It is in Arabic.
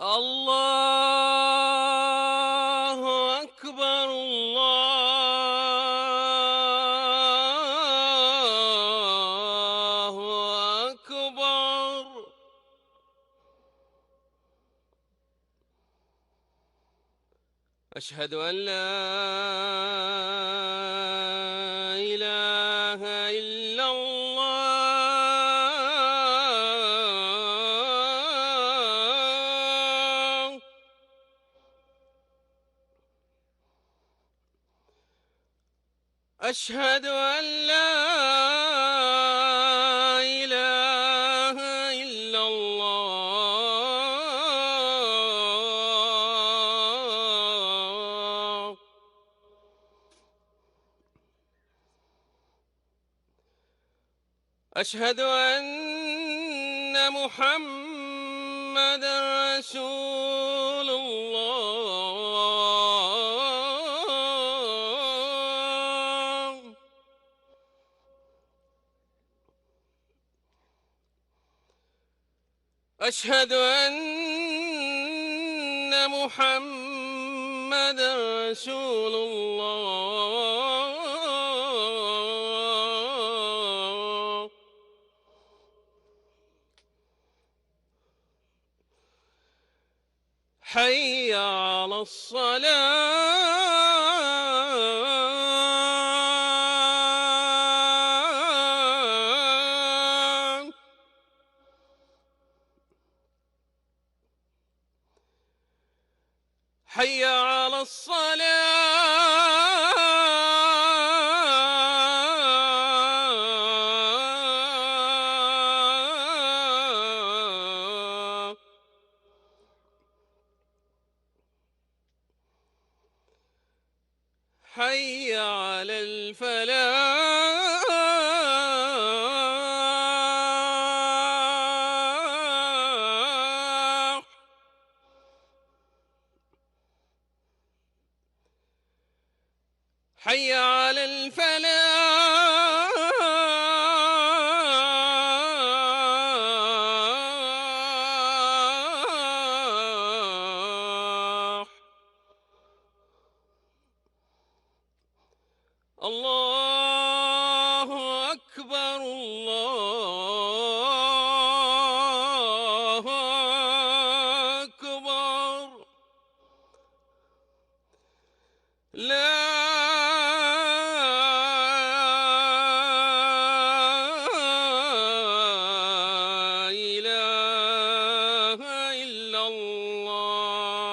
الله أكبر الله أكبر. أشهد أن لا إله إلا الله. أشهد أن لا إله إلا الله. أشهد أن محمدا رسول الله. أشهد أن محمدا رسول الله. حي على الصلاة. حي على الصلاة. حي على الفلاح. حي على الفلاح. الله